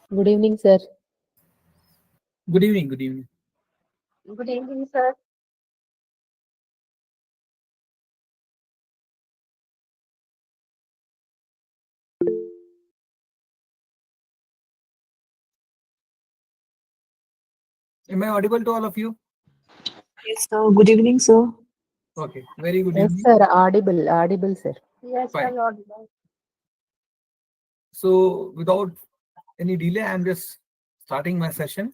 Good evening, sir. Good evening. Good evening. Good evening, sir. Am I audible to all of you? Yes, sir. Good evening, sir. Okay. Very good Yes, evening. sir. Audible, sir. Yes, Fine. sir, audible. So, without any delay, I'm just starting my session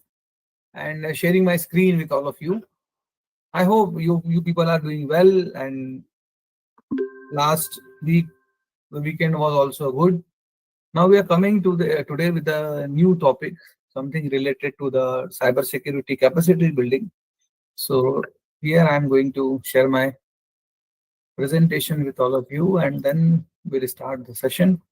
and sharing my screen with all of you. I hope you people are doing well. And last week, the weekend was also good. Now we are coming to the today with a new topic, something related to the cybersecurity capacity building. So here I'm going to share my presentation with all of you, and then we'll start the session.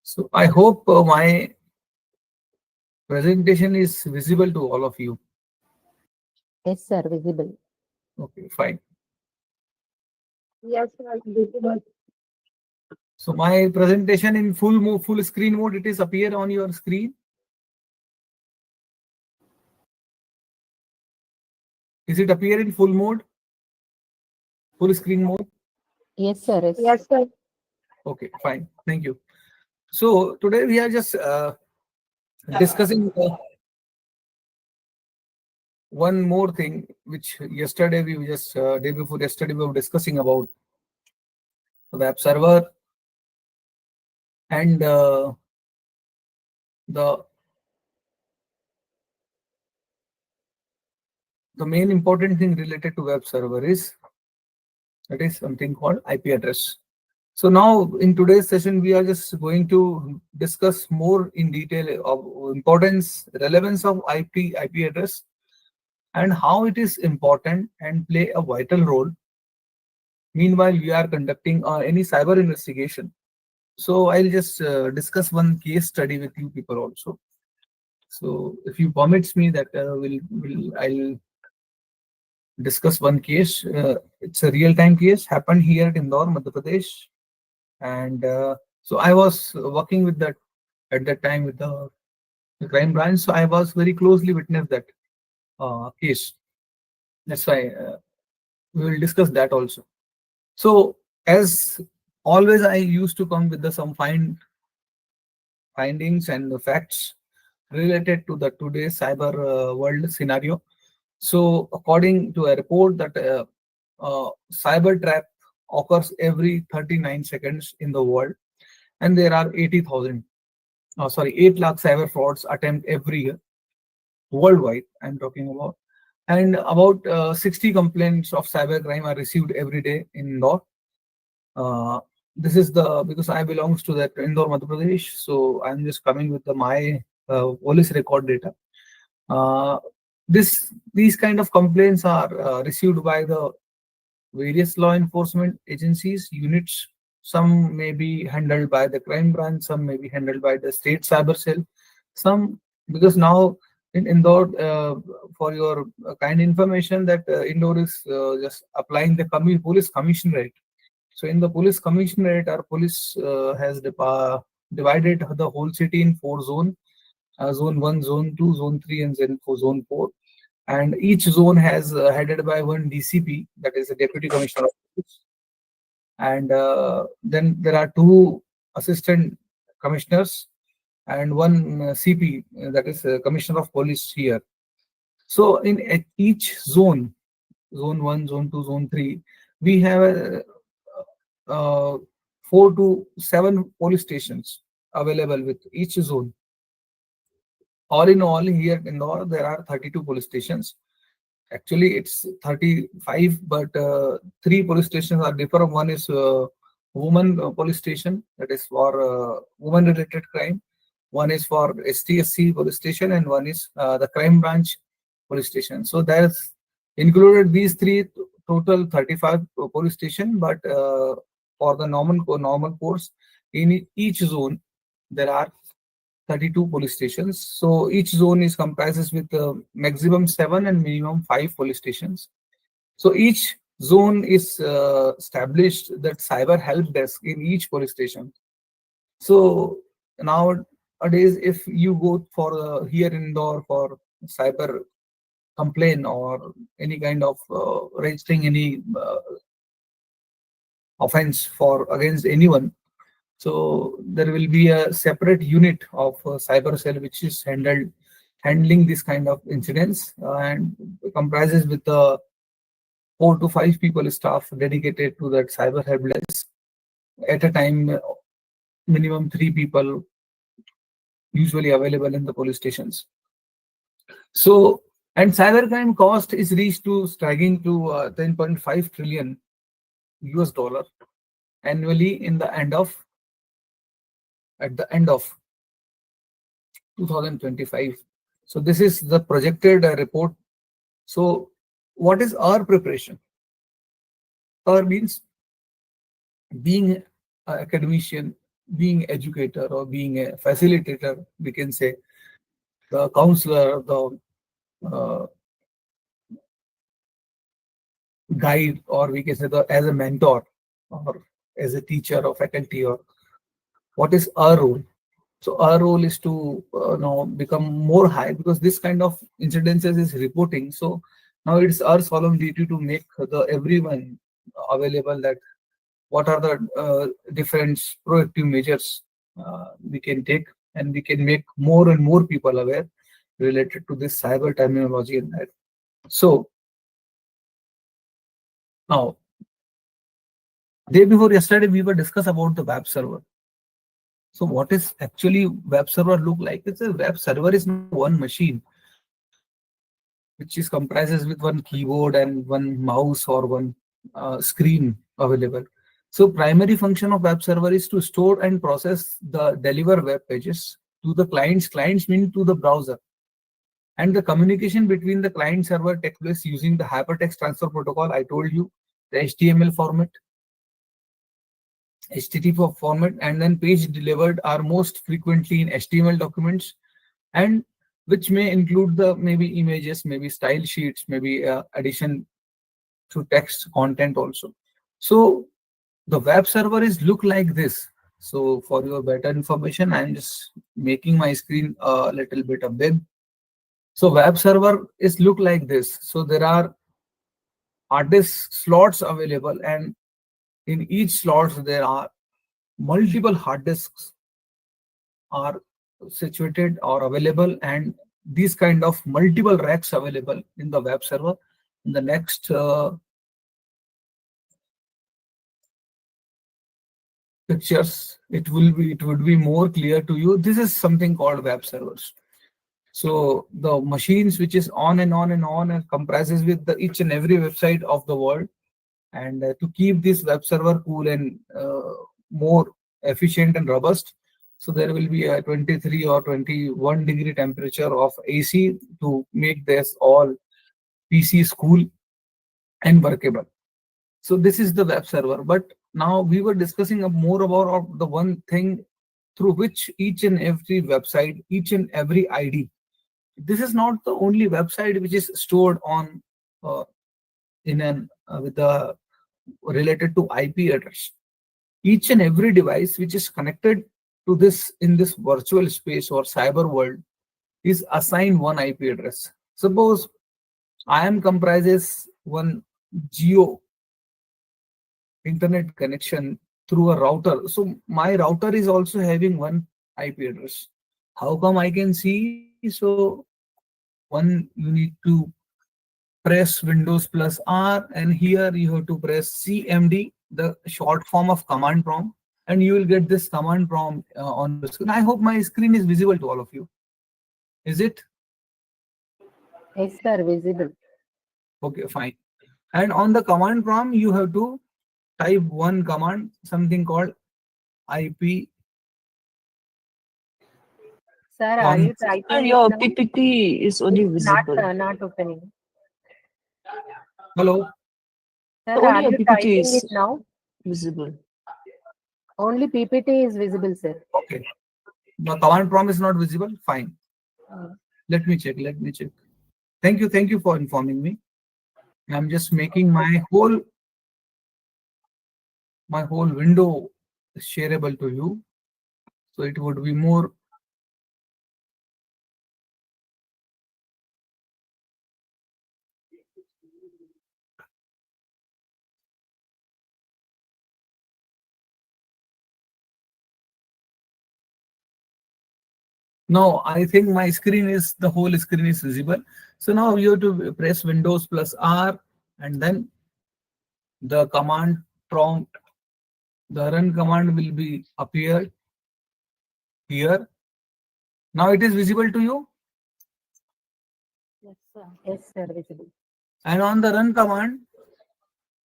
So I hope my presentation is visible to all of you. Yes, sir. Visible. Okay, fine. Yes, sir, visible. So my presentation in full screen mode, it is appear on your screen. Is it appear in full mode, full screen mode? Yes, sir. Yes. Yes, sir. Okay, fine. Thank you. So today we are just discussing one more thing, which yesterday we just day before yesterday we were discussing about the web server and the the main important thing related to web server is that is something called IP address. So now in today's session, we are just going to discuss more in detail of importance, relevance of IP address, and how it is important and play a vital role. Meanwhile, we are conducting any cyber investigation. So I'll just discuss one case study with you people also. So if you permits me that I'll discuss one case. It's a real-time case happened here in Indore, Madhya Pradesh, and so I was working with that at that time with the crime branch. So I was very closely witnessed that case. That's why we will discuss that also. So as always, I used to come with the some findings and the facts related to the today's cyber world scenario. So according to a report that cyber trap occurs every 39 seconds in the world, and there are 80,000, 8 lakh cyber frauds attempt every year worldwide. I'm talking about, and about 60 complaints of cybercrime are received every day in Indore. Uh, this is the because I belongs to that Indore, Madhya Pradesh, so I'm just coming with my police record data. Uh, these kind of complaints are received by the various law enforcement agencies units. Some may be handled by the crime branch, some may be handled by the state cyber cell, some because now in Indore, for your kind information, that Indore is just applying the police commissionerate. So in the police commissionerate, our police has divided the whole city in 4 zones: zone 1, zone 2, zone 3, and zone 4. And each zone has headed by one DCP, that is a deputy commissioner of police. And then there are two assistant commissioners and one CP, that is commissioner of police here. So in each zone, zone 1, zone 2, zone 3, we have 4 to 7 police stations available with each zone. All in all, here in Indore, there are 32 police stations. Actually, it's 35, but 3 police stations are different. One is woman police station, that is for woman-related crime. One is for STSC police station, and one is the crime branch police station. So there's included these three total 35 police station, but for the normal course in each zone there are 32 police stations. So each zone comprises with maximum 7 and minimum 5 police stations. So each zone is established, that cyber help desk in each police station. So nowadays, if you go for here in Indore for cyber complaint or any kind of registering any offense for against anyone, so there will be a separate unit of cyber cell which is handling this kind of incidents, and comprises with the 4 to 5 people staff dedicated to that cyber help desk. At a time, minimum 3 people usually available in the police stations. So, and cybercrime cost is reached to staggering to 10.5 trillion US dollar annually at the end of 2025. So this is the projected report. So what is our preparation? Our means being an academician, being educator, or being a facilitator, we can say the counselor, the uh, guide, or we can say as a mentor, or as a teacher or faculty, or what is our role? So our role is to become more high, because this kind of incidences is reporting. So now it's our solemn duty to make the everyone available that what are the different proactive measures we can take, and we can make more and more people aware related to this cyber terminology and that. So now, day before yesterday, we were discuss about the web server. So what is actually web server look like? It's a web server is not one machine, which is comprises with one keyboard and one mouse or one screen available. So primary function of web server is to store and process the deliver web pages to the clients. Clients mean to the browser. And the communication between the client server takes place using the hypertext transfer protocol. I told you the HTML format, HTTP format, and then page delivered are most frequently in HTML documents, and which may include the maybe images, maybe style sheets, maybe addition to text content also. So the web server is look like this. So for your better information, I'm just making my screen a little bit of big. So web server is look like this. So there are hard disk slots available, and in each slots there are multiple hard disks are situated or available, and these kind of multiple racks available in the web server. In the next pictures, it would be more clear to you. This is something called web servers. So the machines which is on and on and on and comprises with the each and every website of the world. And to keep this web server cool and more efficient and robust, so there will be a 23 or 21 degree temperature of AC to make this all PC cool and workable. So this is the web server. But now we were discussing more about the one thing through which each and every website, each and every ID. This is not the only website which is stored on in an with the related to IP address. Each and every device which is connected to this in this virtual space or cyber world is assigned one IP address. Suppose I am comprises one geo internet connection through a router. So my router is also having one IP address. How come I can see? So one, you need to press Windows plus R, and here you have to press CMD, the short form of command prompt, and you will get this command prompt on your screen. I hope my screen is visible to all of you. Is it? Yes, sir, visible. Okay, fine. And on the command prompt, you have to type one command, something called IP. Sir, are you Sir, typing your it now? PPT is only It's visible. not opening. Hello. Sir, Only are your you PPT typing is it now? visible. Only PPT is visible, sir. Okay. The command prompt is not visible. Fine. Uh, Let me check. Let me check. Thank you. Thank you for informing me. I'm just making my whole my whole window is shareable to you. So it would be more. Now I think my screen is, the whole screen is visible. So now you have to press Windows plus R, and then the command prompt, the run command will be appear here. Now it is visible to you, Yes, sir. Yes, sir. Visible. and on the run command,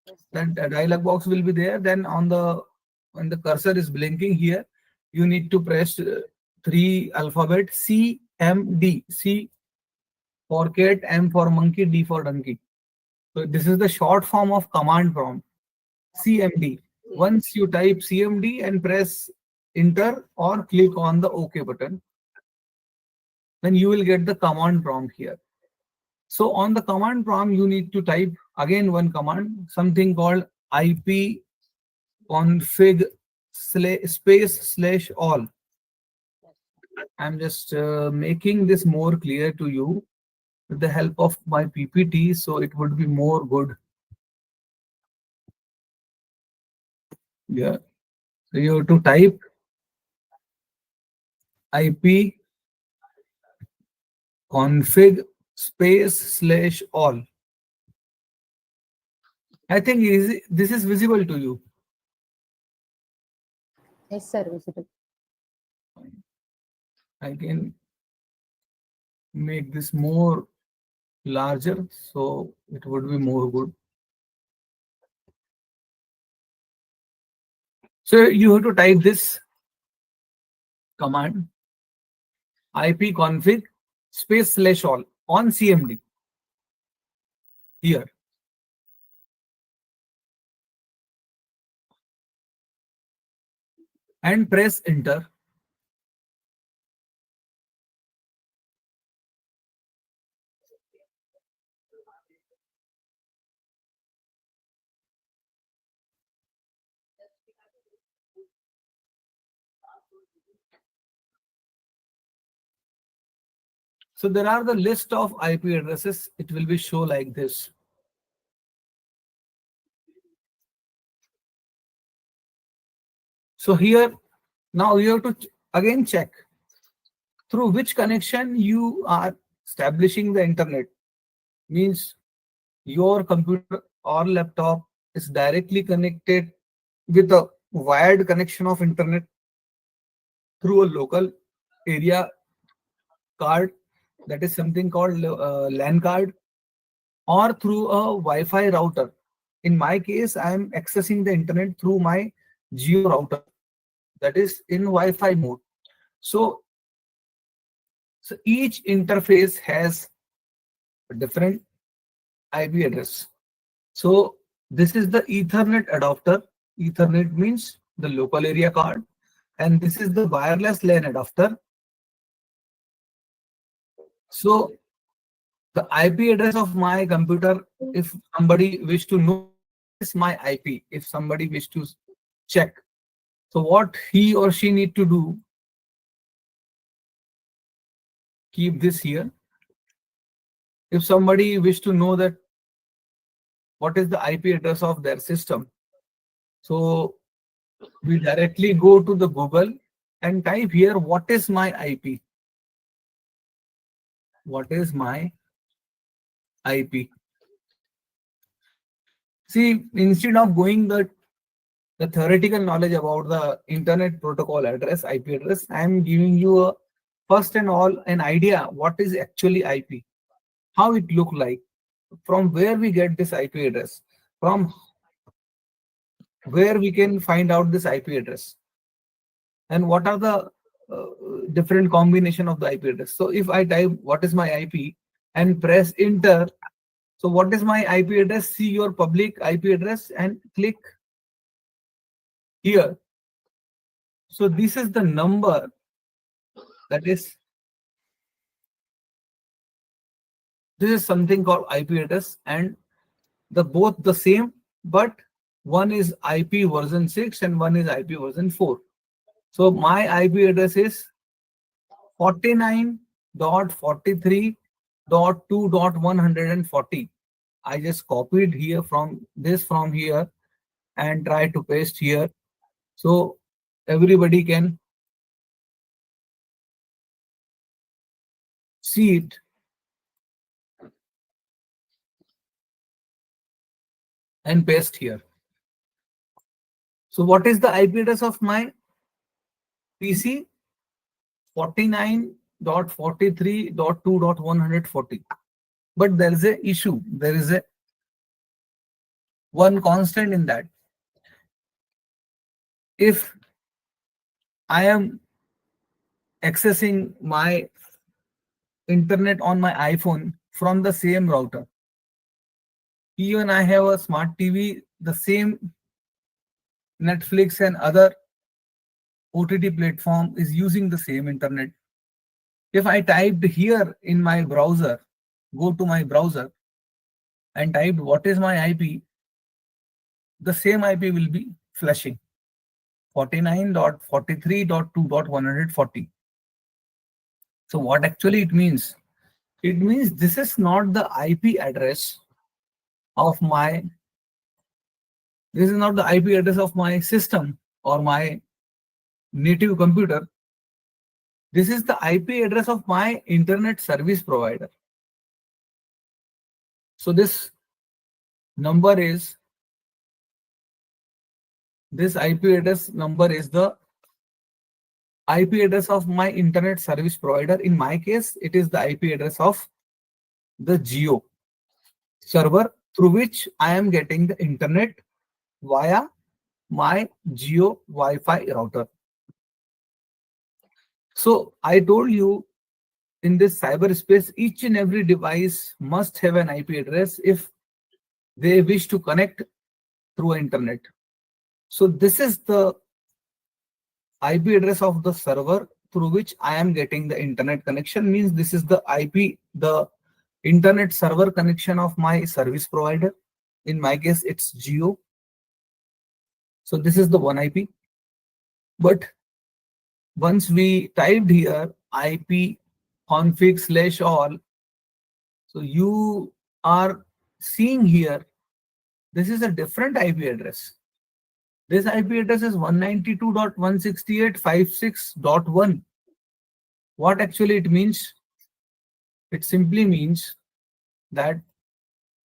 Yes, sir. that dialog box will be there. Then on the, when the cursor is blinking here, you need to press three alphabet CMD. C for cat, M for monkey, D for donkey. So this is the short form of command prompt, CMD. Once you type CMD and press enter or click on the OK button, then you will get the command prompt here. So on the command prompt, you need to type again one command, something called IP config space / all. I'm just making this more clear to you with the help of my PPT, so it would be more good. Yeah. So you have to type IP config space / all. I think this is visible to you. Yes, sir. Visible. I can make this more larger, so it would be more good. So you have to type this command ipconfig space / all on CMD here, and press enter. So there are the list of IP addresses. It will be show like this. So here, now you have to again check through which connection you are establishing the internet. Means your computer or laptop is directly connected with a wired connection of internet through a local area card, that is something called LAN card, or through a Wi-Fi router. In my case, I am accessing the internet through my Geo router, that is in Wi-Fi mode. So, so each interface has a different IP address. So this is the Ethernet adapter. Ethernet means the local area card, and this is the wireless LAN adapter. So the IP address of my computer, if somebody wish to know what is my IP, if somebody wish to check, so what he or she need to do, keep this here. If somebody wish to know that what is the IP address of their system, so we directly go to the Google and type here, what is my IP? What is my IP? See, instead of going the theoretical knowledge about the internet protocol address, IP address, I am giving you a first and all an idea what is actually IP, how it look like, from where we get this IP address, from where we can find out this IP address, and what are the different combination of the IP address. So if I type what is my IP and press enter, so what is my IP address? See your public IP address and click here. So this is the number, that is, this is something called IP address, and the both the same, but One is IP version 6 and one is IP version 4. So my IP address is 49.43.2.140. I just copied here from here and try to paste here. So everybody can see it and paste here. So what is the IP address of my PC? 49.43.2.140. But there is a issue. There is a one constant in that. If I am accessing my internet on my iPhone from the same router, even I have a smart TV, the same Netflix and other OTT platform is using the same internet. If I typed here in my browser, go to my browser and typed what is my IP, the same IP will be flashing 49.43.2.140. So what actually it means? It means this is not the IP address of my, this is not the IP address of my system or my native computer. This is the IP address of my internet service provider. So this number is, this IP address number is the IP address of my internet service provider. In my case, it is the IP address of the Geo server through which I am getting the internet via my Geo Wi-Fi router. So I told you in this cyberspace, each and every device must have an IP address if they wish to connect through internet. So this is the IP address of the server through which I am getting the internet connection, means this is the IP, the internet server connection of my service provider. In my case, it's Geo. So this is the one IP. But once we typed here IP config/all, so you are seeing here, this is a different IP address. This IP address is 192.168.56.1. What actually it means? It simply means that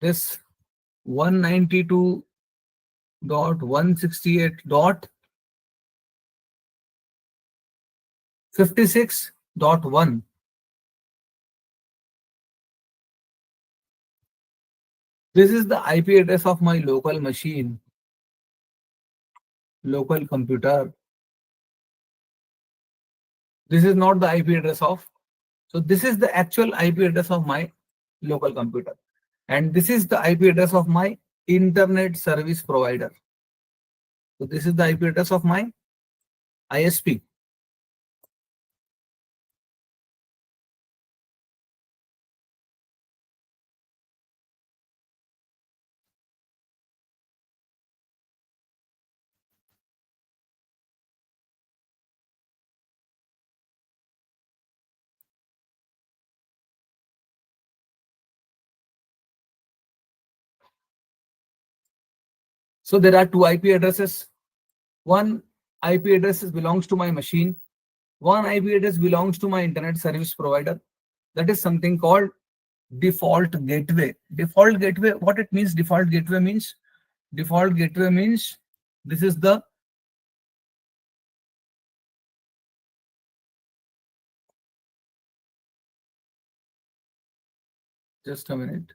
this 192.168.56.1, this is the IP address of my local machine, local computer. This is not the IP address of, so this is the actual IP address of my local computer. And this is the IP address of my internet service provider. So this is the IP address of my ISP. So there are two IP addresses. One IP address belongs to my machine. One IP address belongs to my internet service provider. That is something called default gateway. Default gateway, what it means? Default gateway means this is the just a minute.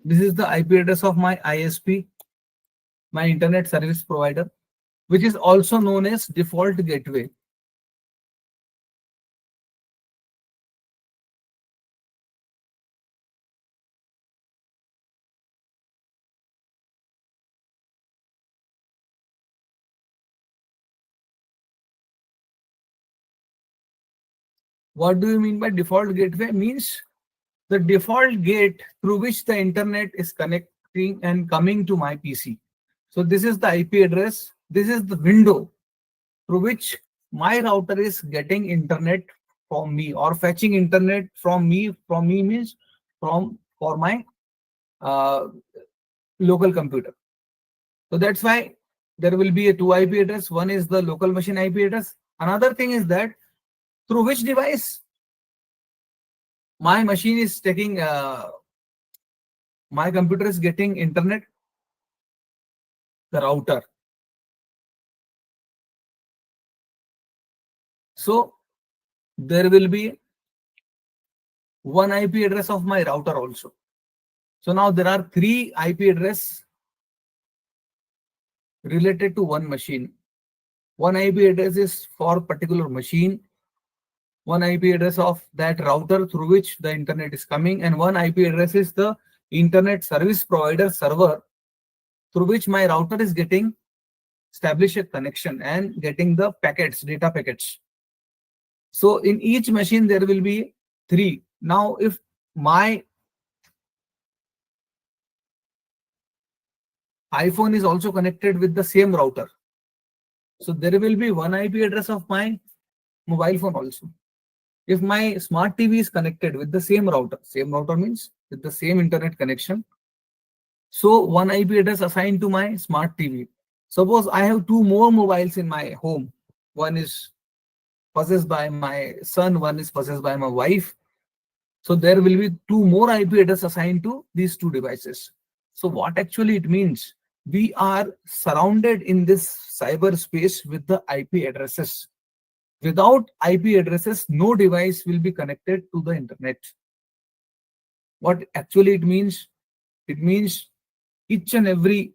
This is the IP address of my ISP, my internet service provider, which is also known as default gateway. What do you mean by default gateway? Means the default gate through which the internet is connecting and coming to my PC. So this is the IP address. This is the window through which my router is getting internet from me or fetching internet from me. From me means from for my uh, local computer. So that's why there will be a two IP address. One is the local machine IP address. Another thing is that through which device my machine is taking, my computer is getting internet, the router. So there will be one IP address of my router also. So now there are three IP address related to one machine. One IP address is for particular machine, one IP address of that router through which the internet is coming, and one IP address is the internet service provider server through which my router is getting establish a connection and getting the packets, data packets. So in each machine there will be three. Now if my iPhone is also connected with the same router, so there will be one IP address of my mobile phone also. If my smart TV is connected with the same router means with the same internet connection, so one IP address assigned to my smart TV. Suppose I have two more mobiles in my home. One is possessed by my son, one is possessed by my wife. So there will be two more IP address assigned to these two devices. So what actually it means? We are surrounded in this cyberspace with the IP addresses. Without IP addresses, no device will be connected to the internet. What actually it means? It means each and every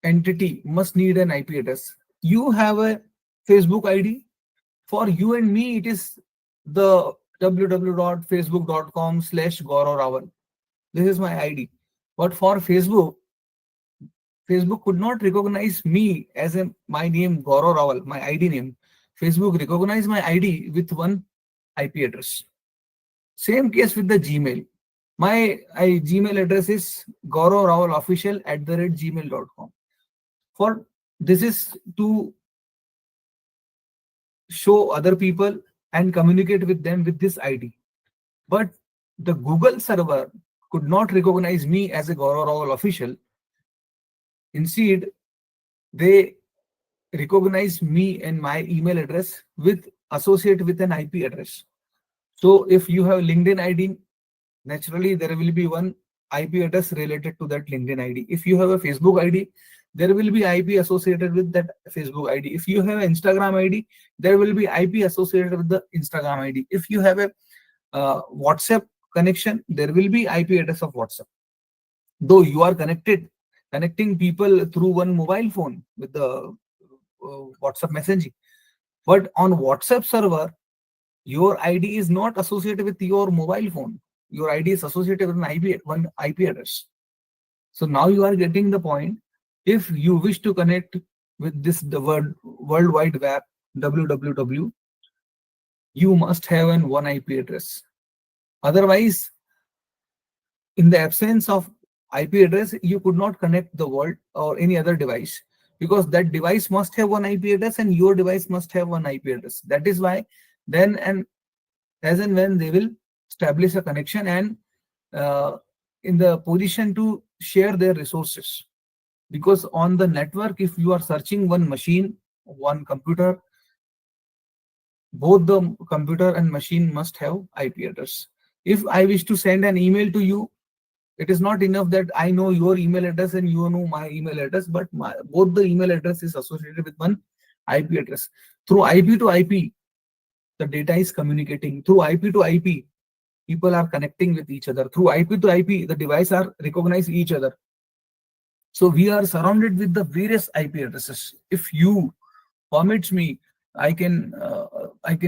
entity must need an IP address. You have a Facebook ID. For you and me, it is the www.facebook.com/Gaurav. This is my ID. But for Facebook, Facebook could not recognize me as my name Gaurav Rawal, my ID name. Facebook recognize my ID with one IP address. Same case with the Gmail. My Gmail address is gauravrawalofficial@gmail.com. For this is to show other people and communicate with them with this ID. But the Google server could not recognize me as a Gaurav Rawal official. Instead, they recognize me and my email address with associate with an IP address. So if you have LinkedIn ID, naturally there will be one IP address related to that LinkedIn ID. If you have a Facebook ID, there will be IP associated with that Facebook ID. If you have an Instagram ID, there will be IP associated with the Instagram ID. If you have a WhatsApp connection, there will be IP address of WhatsApp. Though you are connecting people through one mobile phone with the WhatsApp messaging, but on WhatsApp server, your ID is not associated with your mobile phone. Your ID is associated with one IP address. So now you are getting the point. If you wish to connect with the World Wide Web, www, you must have one IP address. Otherwise, in the absence of IP address, you could not connect the world or any other device, because that device must have one IP address and your device must have one IP address. That is why then and as and when they will establish a connection and in the position to share their resources. Because on the network, if you are searching one machine, one computer, both the computer and machine must have IP address. If I wish to send an email to you, it is not enough that I know your email address and you know my email address, but both the email address is associated with one IP address. Through IP to IP, the data is communicating. Through IP to IP, people are connecting with each other. Through IP to IP, the devices are recognize each other. So we are surrounded with the various IP addresses. If you permits me, I can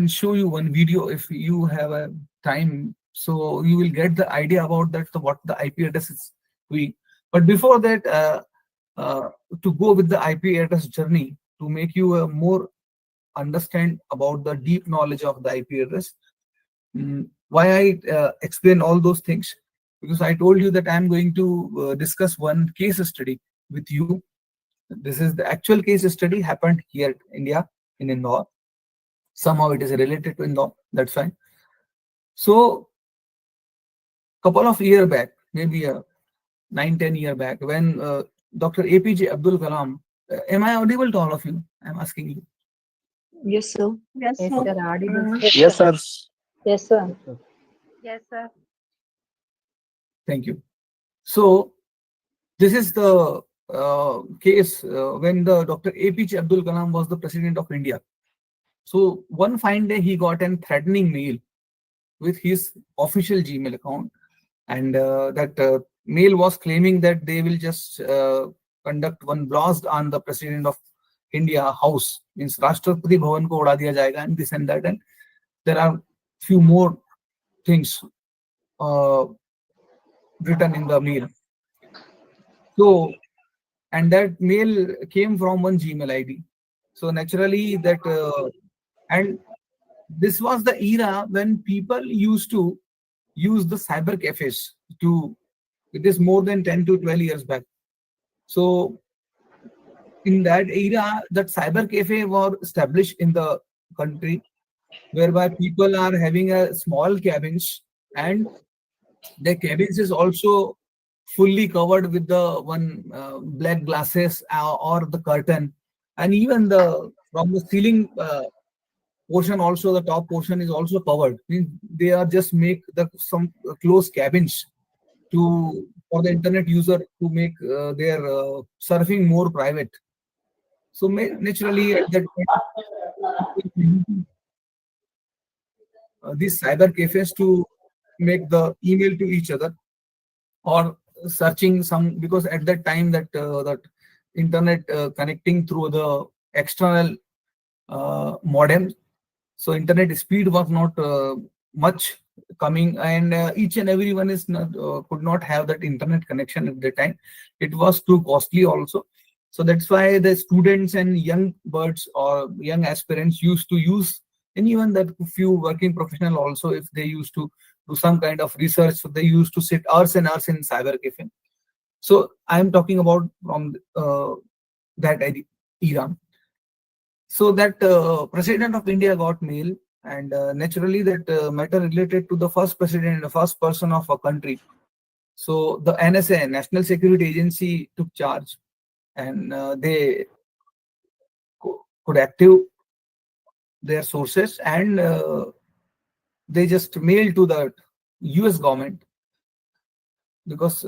show you one video if you have a time, so you will get the idea about that what the IP address is doing. But before that, to go with the IP address journey, to make you a more understand about the deep knowledge of the IP address. Why I explain all those things? Because I told you that I'm going to discuss one case study with you. This is the actual case study happened here in India, in Indore. Somehow it is related to Indore. That's fine. So, couple of year back, maybe 9-10 year back, when Dr. APJ Abdul Kalam, am I audible to all of you? I'm asking you. Yes, sir. Yes, Yes, sir. sir. Audible. Yes, sir. Yes, sir. Yes, sir. Thank you. So, this is the case when the Dr. APJ Abdul Kalam was the president of India. So, one fine day he got an threatening mail with his official Gmail account, and that mail was claiming that they will just conduct one blast on the president of India house, means Rashtrapati Bhavan ko uda diya jayega, and this and that, and there are few more things uh, written in the mail. So, and that mail came from one Gmail ID. So naturally that and this was the era when people used to use the cyber cafes to, it is more than 10 to 12 years back. So in that era, that cyber cafe was established in the country, whereby people are having a small cabins, and the cabins is also fully covered with the one black glasses or the curtain, and even the from the ceiling portion also, the top portion is also covered. Means they are just make the some closed cabins to for the internet user to make their surfing more private. So naturally at that time, these cyber cafes to make the email to each other or searching some, because at that time that internet connecting through the external modem, so internet speed was not much coming, and each and everyone is not could not have that internet connection at that time. It was too costly also. So that's why the students and young birds or young aspirants used to use, and even that few working professional also, if they used to do some kind of research, so they used to sit hours and hours in cyber cafe. So I'm talking about from that era. So that president of India got mail, and naturally that matter related to the first president, the first person of a country. So the NSA, National Security Agency, took charge, and they could active their sources, and they just mailed to the US government, because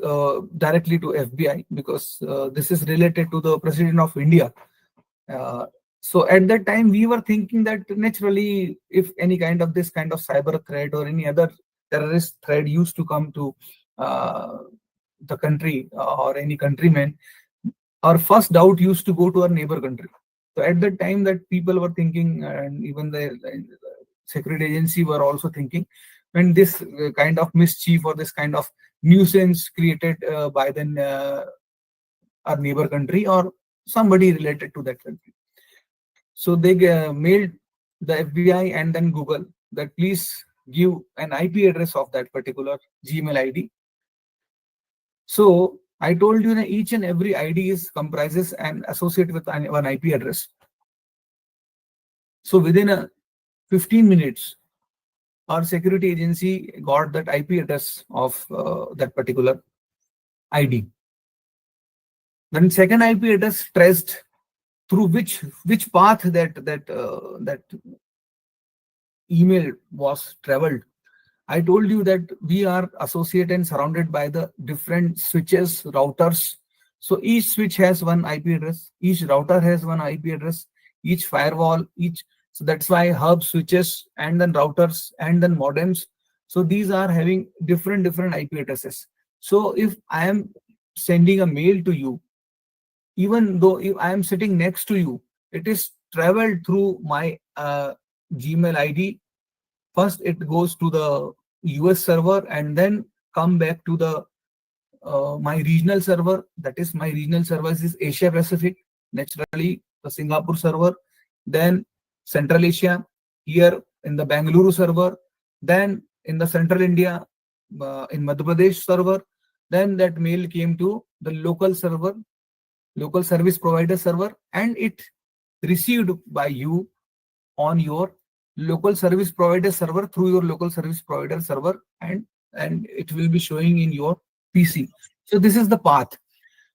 directly to FBI, because this is related to the president of India. So at that time we were thinking that naturally if any kind of this kind of cyber threat or any other terrorist threat used to come to the country or any countryman, our first doubt used to go to our neighbor country. So at that time that people were thinking, and even the security agency were also thinking, when this kind of mischief or this kind of nuisance created by then our neighbor country or somebody related to that country. So they mailed the FBI and then Google that please give an IP address of that particular Gmail ID. So I told you that each and every ID is comprises and associated with one IP address. So within 15 minutes, our security agency got that IP address of that particular ID. Then second IP address traced through which path that email was traveled. I told you that we are associated and surrounded by the different switches, routers. So each switch has one IP address, each router has one IP address, each firewall, so that's why hub switches and then routers and then modems. So these are having different IP addresses. So if I am sending a mail to you, even though if I am sitting next to you, it is traveled through my Gmail ID. First, it goes to the US server and then come back to the my regional server. That is, my regional server is Asia Pacific. Naturally, the Singapore server. Then Central Asia, here in the Bangalore server, then in the Central India, in Madhya Pradesh server, then that mail came to the local server, local service provider server, and it received by you on your local service provider server through your local service provider server, and it will be showing in your PC. So this is the path.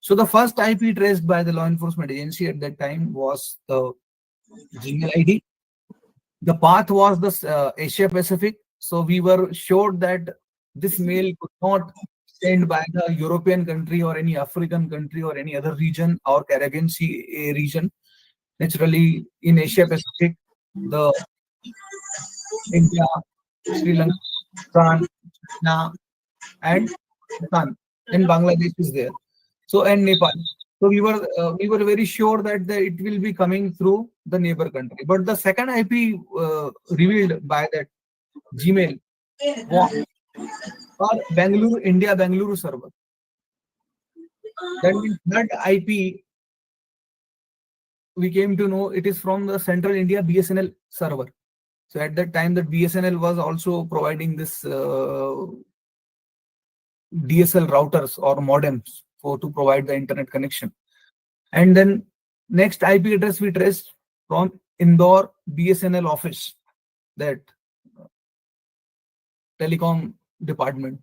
So the first IP traced by the law enforcement agency at that time was the Gmail ID. The path was the Asia Pacific. So we were sure that this mail could not sent by the European country or any African country or any other region or Caribbean Sea region. Naturally, in Asia Pacific, the India, Sri Lanka, Bhutan, China, and Bhutan, and Bangladesh is there. So and Nepal. So we were very sure that it will be coming through the neighbor country. But the second IP revealed by that Gmail was for Bangalore, India, Bangalore server. That means that IP, we came to know it is from the Central India BSNL server. So at that time, that BSNL was also providing this DSL routers or modems to provide the internet connection. And then next IP address we traced from Indore BSNL office, that telecom department.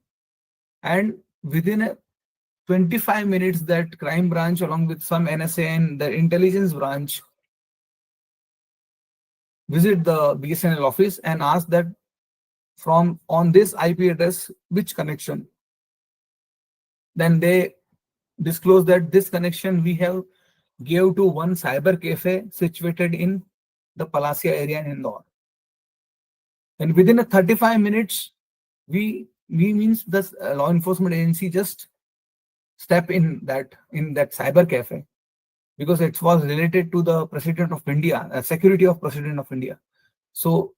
And within 25 minutes, that crime branch along with some NSA and the intelligence branch visit the BSNL office and ask that from on this IP address, which connection. Then they disclose that this connection we have gave to one cyber cafe situated in the Palasia area in Indore. And within 35 minutes, we means the law enforcement agency just step in that cyber cafe, because it was related to the President of India, security of President of India. So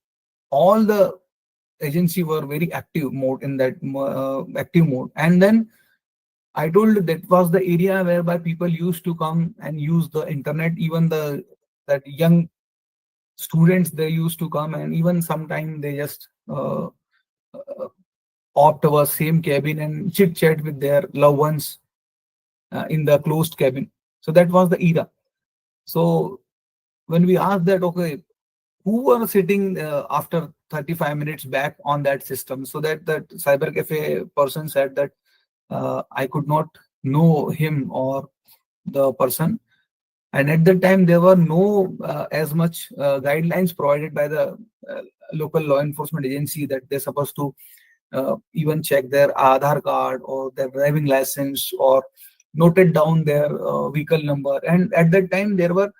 all the agency were very active mode in that active mode. And then I told that was the area whereby people used to come and use the internet. Even that young students, they used to come, and even sometime they just opt our same cabin and chit chat with their loved ones in the closed cabin. So that was the era. So when we asked that, okay, who were sitting after 35 minutes back on that system, so that cyber cafe person said that I could not know him or the person. And at that time, there were no as much guidelines provided by the local law enforcement agency that they're supposed to even check their Aadhaar card or their driving license or noted down their vehicle number. And at that time, there were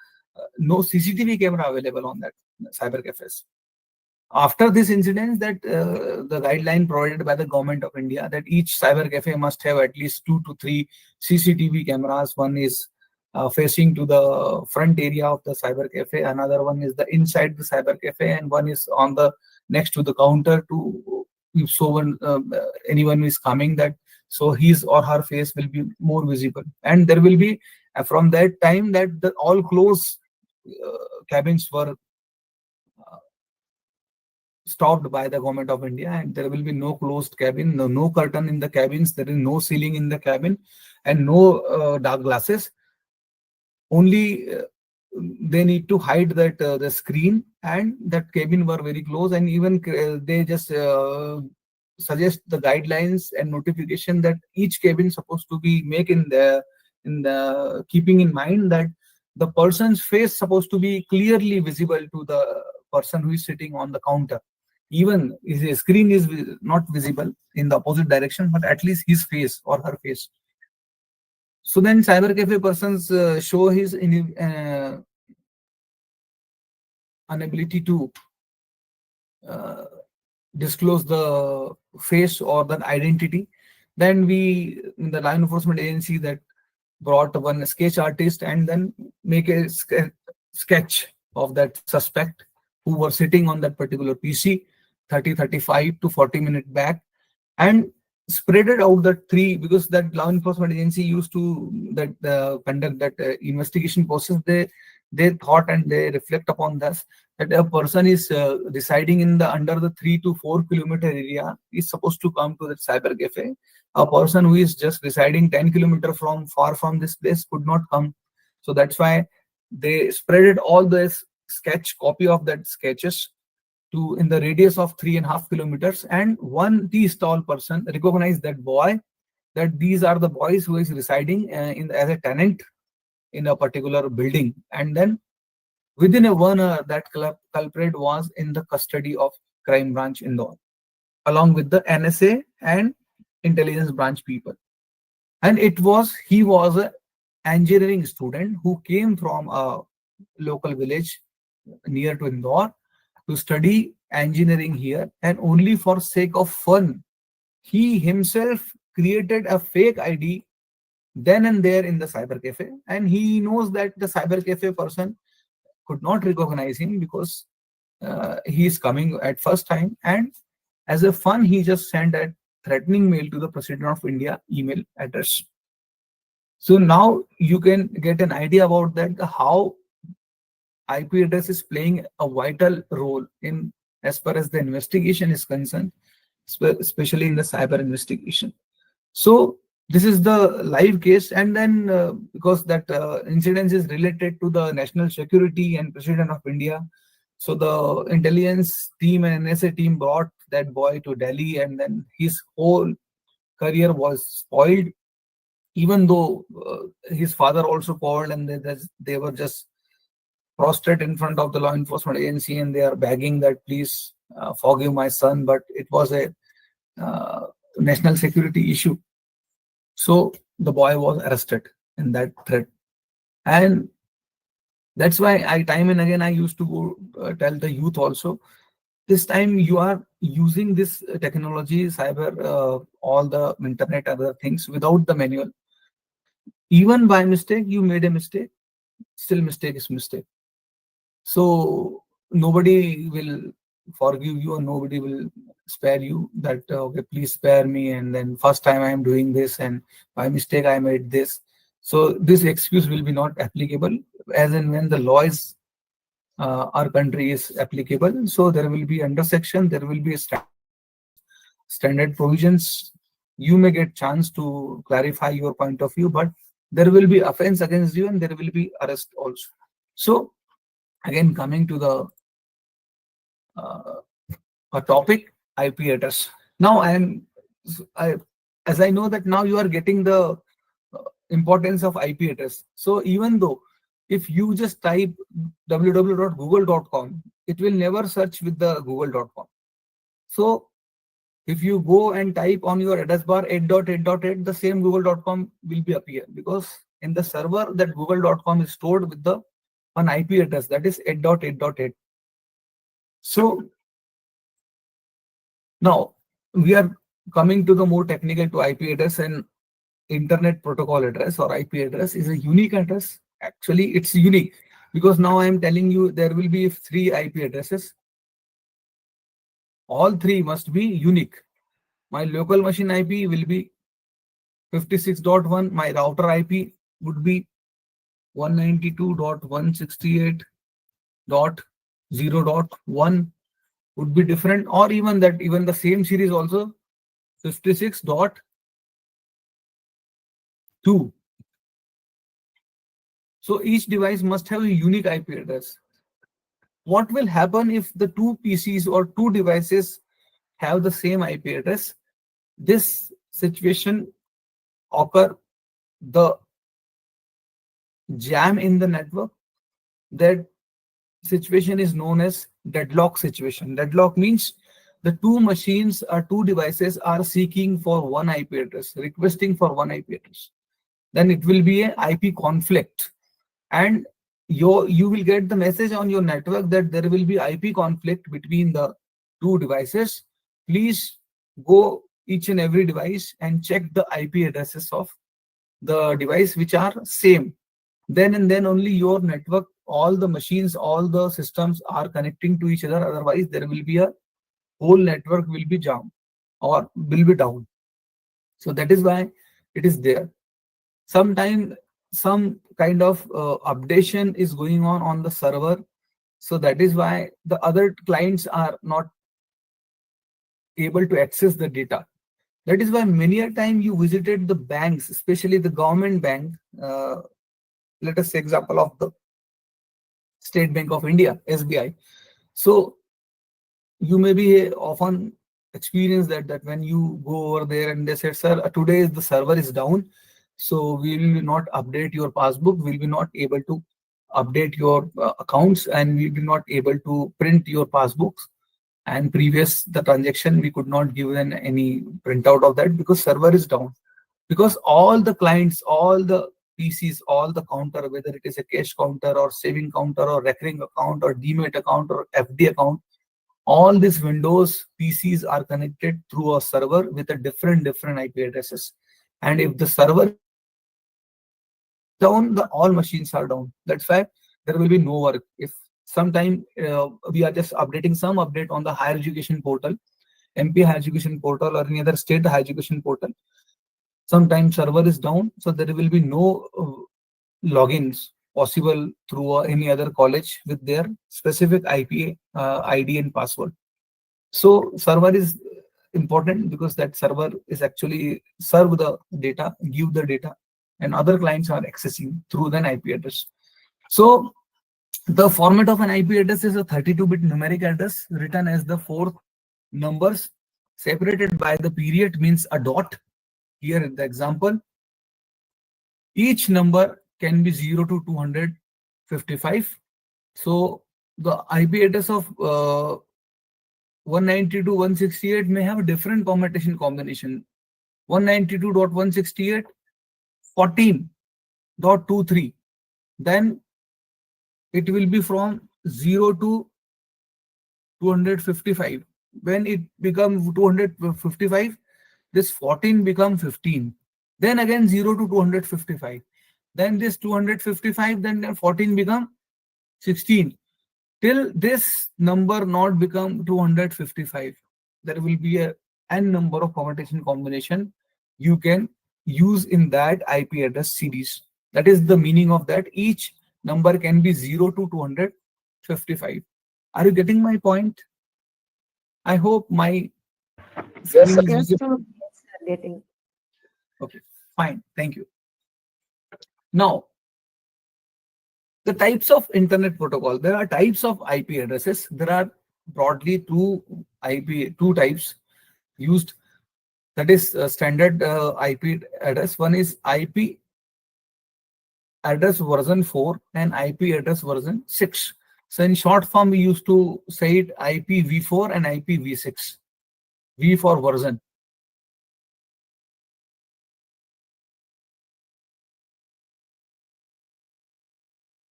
no CCTV camera available on that cyber cafes. After this incident, that the guideline provided by the government of India that each cyber cafe must have at least 2 to 3 CCTV cameras. One is facing to the front area of the cyber cafe, another one is the inside the cyber cafe, and one is on the next to the counter to so when anyone is coming, that so his or her face will be more visible. And there will be from that time that all closed cabins were stopped by the government of India, and there will be no closed cabin, no curtain in the cabins, there is no ceiling in the cabin, and no dark glasses. Only they need to hide that the screen, and that cabin were very close. And even they just suggest the guidelines and notification that each cabin supposed to be make in the keeping in mind that the person's face supposed to be clearly visible to the person who is sitting on the counter. Even if the screen is not visible in the opposite direction, but at least his face or her face. So then cyber cafe persons show his inability to disclose the face or the identity. Then we, in the law enforcement agency, that brought one sketch artist and then make a sketch of that suspect who were sitting on that particular PC 35 to 40 minutes back, and spreaded out the three, because that law enforcement agency used to that conduct that investigation process. they thought and they reflect upon this, that a person is residing in the under the 3 to 4 kilometer area is supposed to come to the cyber cafe. A person who is just residing 10 kilometer from far from this place could not come. So that's why they spreaded all this sketch copy of that sketches to in the radius of 3.5 kilometers, and one tea stall person recognized that boy, that these are the boys who is residing in as a tenant in a particular building. And then within a 1 hour, that culprit was in the custody of crime branch Indore, along with the NSA and intelligence branch people. And he was a engineering student who came from a local village near to Indore to study engineering here, and only for sake of fun, he himself created a fake ID then and there in the cyber cafe, and he knows that the cyber cafe person could not recognize him because he is coming at first time, and as a fun he just sent a threatening mail to the President of India email address. So now you can get an idea about that, how IP address is playing a vital role in as far as the investigation is concerned, especially in the cyber investigation. So this is the live case, and then because that incident is related to the national security and President of India, so the intelligence team and NSA team brought that boy to Delhi, and then his whole career was spoiled. Even though his father also called, and they were just prostrate in front of the law enforcement agency, and they are begging that please forgive my son, but it was a national security issue. So the boy was arrested in that threat. And that's why time and again I used to go tell the youth also, this time you are using this technology, cyber, all the internet, other things without the manual. Even by mistake, you made a mistake, still mistake is mistake. So nobody will forgive you, or nobody will spare you that, okay, please spare me, and then first time I am doing this and by mistake I made this. So this excuse will be not applicable as and when the law is our country is applicable. So there will be under section, there will be a standard provisions. You may get chance to clarify your point of view, but there will be offense against you and there will be arrest also. So again, coming to the topic, IP address. Now as I know that now you are getting the importance of IP address. So even though if you just type www.google.com, it will never search with the google.com. So if you go and type on your address bar 8.8.8, the same google.com will be appear, because in the server that google.com is stored with the an IP address that is 8.8.8. So now we are coming to the more technical to IP address. And internet protocol address or IP address is a unique address. Actually, it's unique because now I am telling you there will be 3 IP addresses. All 3 must be unique. My local machine IP will be 56.1. My router IP would be 192.168.0.1 would be different, or even that, even the same series also 56.2. So each device must have a unique IP address. What will happen if the 2 PCs or 2 devices have the same IP address? This situation occur, the jam in the network. That situation is known as deadlock situation. Deadlock means the 2 machines or 2 devices are seeking for one IP address, requesting for one IP address. Then it will be an IP conflict, and you will get the message on your network that there will be IP conflict between the 2 devices. Please go each and every device and check the IP addresses of the device which are same. Then and then only your network, all the machines, all the systems are connecting to each other. Otherwise, there will be a whole network will be jammed or will be down. So that is why it is there. Sometimes some kind of updation is going on the server. So that is why the other clients are not able to access the data. That is why many a time you visited the banks, especially the government bank. Let us say example of the State Bank of India, SBI. So you may be often experience that when you go over there and they said, sir, today the server is down, so we will not update your passbook, we will be not able to update your accounts, and we will be not able to print your passbooks, and previous the transaction we could not give them any printout of that because server is down. Because all the clients, all the PCs, all the counter, whether it is a cash counter or saving counter or recurring account or demat account or FD account, all these Windows PCs are connected through a server with a different IP addresses. And if the server is down, the all machines are down. That's why there will be no work. If sometime we are just updating some update on the higher education portal, MP higher education portal or any other state higher education portal, sometimes server is down, so there will be no logins possible through any other college with their specific IP ID and password. So server is important because that server is actually serve the data, give the data, and other clients are accessing through an IP address. So the format of an IP address is a 32-bit numeric address written as the four numbers separated by the period, means a dot. Here in the example, each number can be 0 to 255. So the IP address of 192.168 may have a different permutation combination. 192.168, 14.23. Then it will be from 0 to 255. When it becomes 255, this 14 become 15. Then again 0 to 255. Then this 255, then 14 become 16. Till this number not become 255. There will be a n number of permutation combination you can use in that IP address series. That is the meaning of that. Each number can be 0 to 255. Are you getting my point? I hope my Yes, screen is yes, visible. sir. Yes, sir, getting. Okay, fine. Thank you. Now, the types of internet protocol. There are types of IP addresses. There are broadly two types used. That is standard IP address. One is IP address version 4 and IP address version 6. So in short form, we used to say it IPv4 and IPv6. V for version.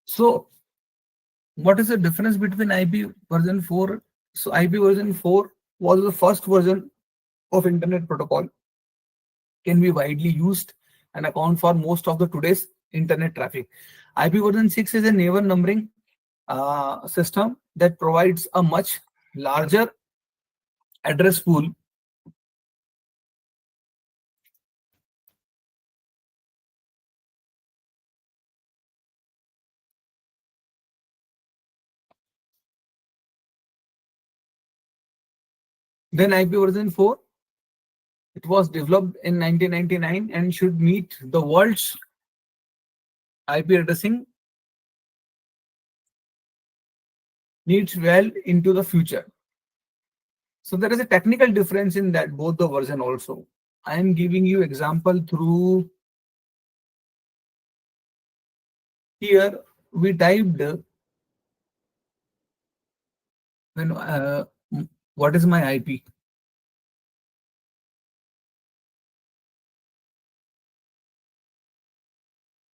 So what is the difference between IP version 4? So IP version 4 was the first version of internet protocol, can be widely used and account for most of the today's internet traffic. IP version 6 is a never numbering system that provides a much larger address pool. Then IP version 4, it was developed in 1999 and should meet the world's IP addressing needs well into the future. So there is a technical difference in that both the version also. I am giving you example through here. We typed when what is my IP?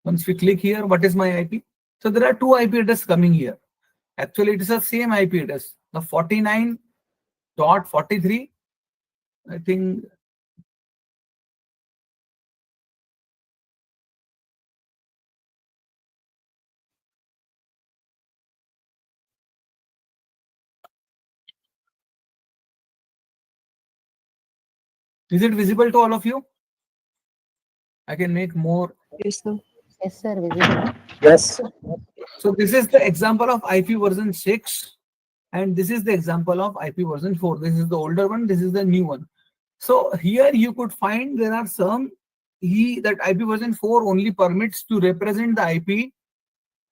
Once we click here, what is my IP? So there are two IP addresses coming here. Actually, it is the same IP address. The 49.43. I think is it visible to all of you? I can make more. Yes, sir. Yes, sir. Visible. Yes. So this is the example of IP version 6, and this is the example of IP version 4. This is the older one, this is the new one. So here you could find there are some that IP version 4 only permits to represent the IP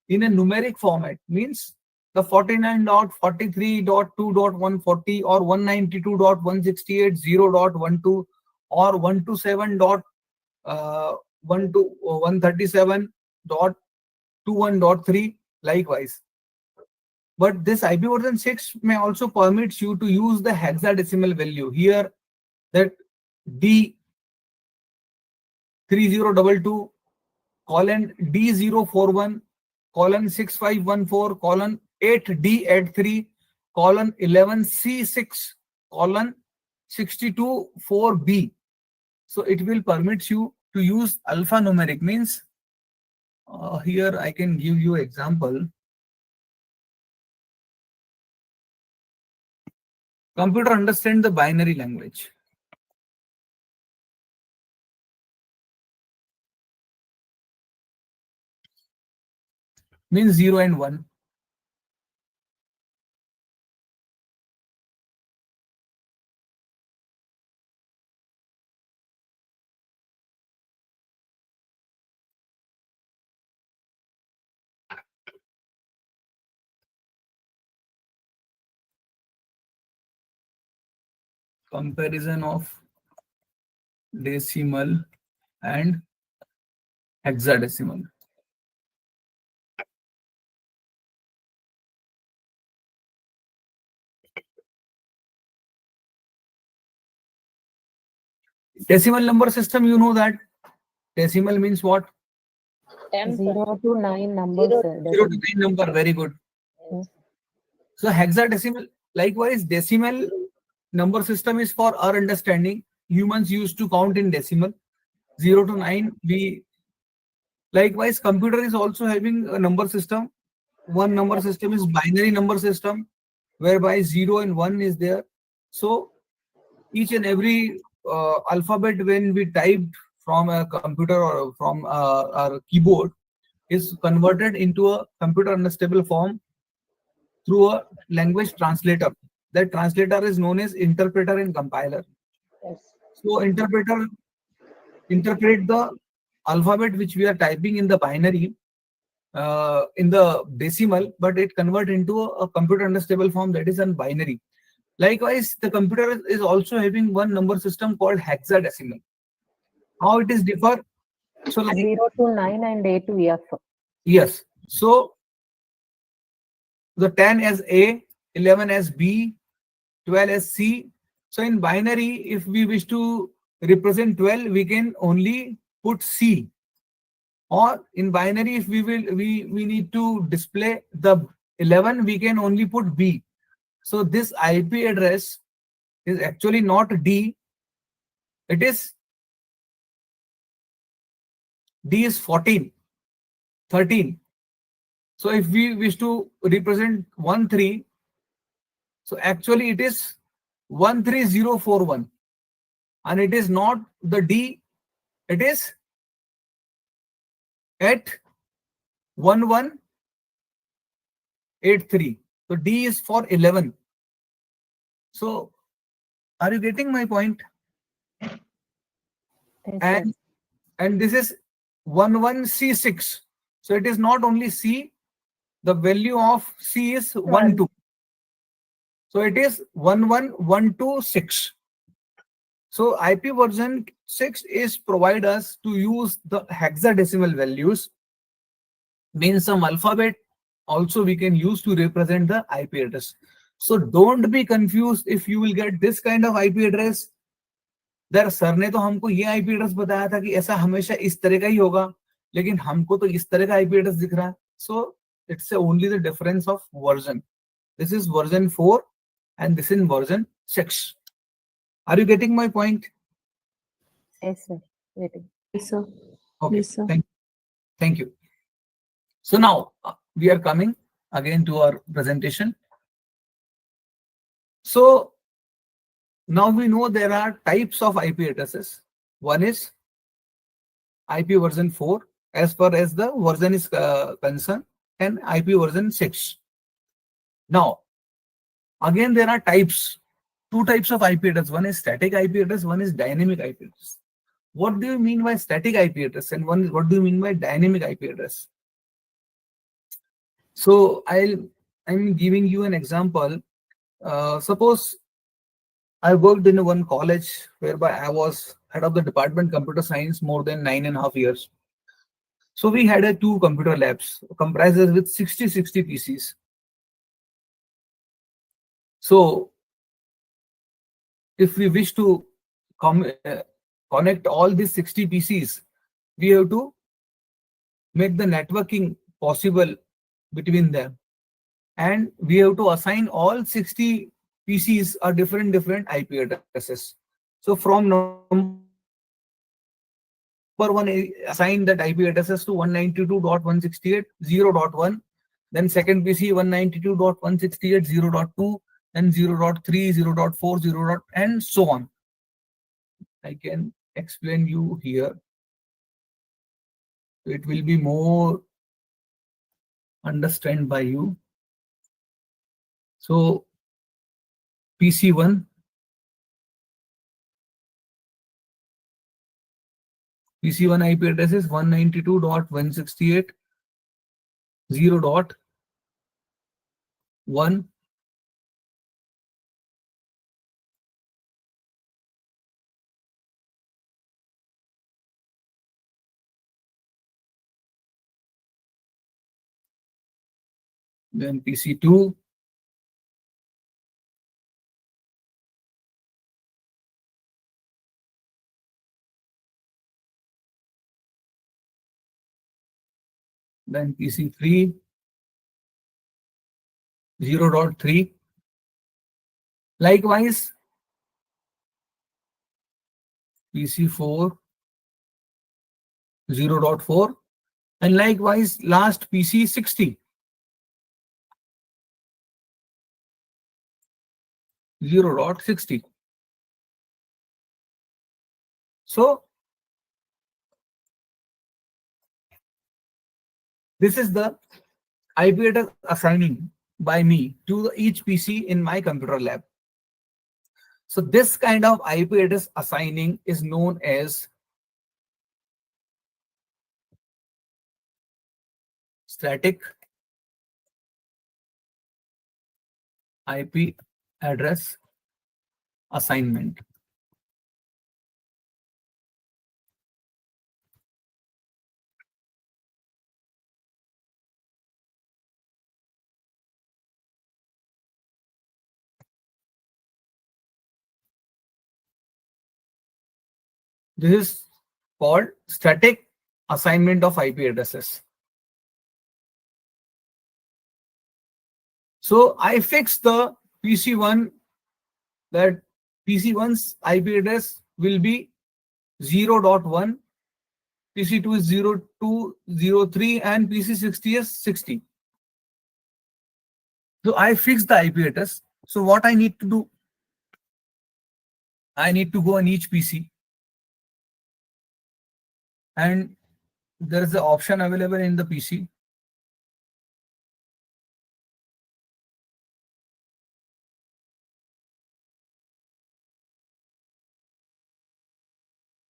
in a numeric format, means the 49.43.2.140 or 192.168.0.12 or 127.137.21.3 likewise. But this IP version 6 may also permits you to use the hexadecimal value here, that D3022 colon D041 colon 6514 colon 8D83 colon 11C6 colon 624B. So it will permit you to use alphanumeric, means here I can give you example. Computer understand the binary language. Means 0 and 1. Comparison of decimal and hexadecimal. Decimal number system, you know that decimal means what? 10. 0 to 9 numbers, Zero- sir. 0 to 9 number, very good. Yes. So hexadecimal, likewise decimal number system is for our understanding. Humans used to count in decimal. 0 to 9, we likewise computer is also having a number system. One number system is binary number system, whereby 0 and 1 is there. So each and every alphabet when we typed from a computer or from our keyboard is converted into a computer understandable form through a language translator. That translator is known as interpreter and compiler. Yes. So interpreter interpret the alphabet which we are typing in the binary in the decimal, but it convert into a computer understandable form, that is in binary. Likewise, the computer is also having one number system called hexadecimal. How it is differ? So like 0 to 9 and A to F. yes, so the 10 as A, 11 as B, 12 as C. So in binary, if we wish to represent 12, we can only put C. Or in binary, if we need to display the 11, we can only put B. So this IP address is actually not D. It is D is 14, 13. So if we wish to represent 13, so actually it is 13041, and it is not the D, it is at 1183. So D is for 11. So are you getting my point? Yes, sir. And this is 11C6. So it is not only C, the value of C is 12. So it is 11126. So IP version 6 is provide us to use the hexadecimal values, means some alphabet also we can use to represent the IP address. So don't be confused if you will get this kind of IP address. दर sir ने तो हमको ये IP address बताया था कि ऐसा हमेशा इस तरह का ही होगा, लेकिन हमको तो इस तरह का आईपी एड्रेस दिख रहा है. So it's only the difference of version. This is version 4 and this is version 6. Are you getting my point? Yes, sir. Waiting. Yes, sir. Okay. Yes, sir. Thank you. So now we are coming again to our presentation. So now we know there are types of IP addresses. One is IP version 4, as far as the version is concerned, and IP version 6. Now, again, there are types, two types of IP address. One is static IP address, one is dynamic IP address. What do you mean by static IP address, and what do you mean by dynamic IP address? So I'm giving you an example. Suppose I worked in one college whereby I was head of the department computer science more than 9.5 years. So we had two computer labs comprises with 60 PCs. So if we wish to connect all these 60 PCs, we have to make the networking possible between them, and we have to assign all 60 PCs a different IP addresses. So from number one, assign that IP addresses to 192.168.0.1. Then second PC 192.168.0.2, then 0.3, 0.4, 0. And so on. I can explain you here. It will be more understand by you. So PC1 IP address is 192.168.0.1. Then PC2 then PC3 0.3. Likewise, PC4 0.4, and likewise last PC60 0.60. So this is the IP address assigning by me to each PC in my computer lab. So this kind of IP address assigning is known as static IP address assignment. This is called static assignment of IP addresses. So I fixed the PC1, that PC1's IP address will be 0.1, PC2 is 0.2, 0.3, and PC60 is 60. So I fixed the IP address. So what I need to do, I need to go on each PC, and there is an option available in the PC.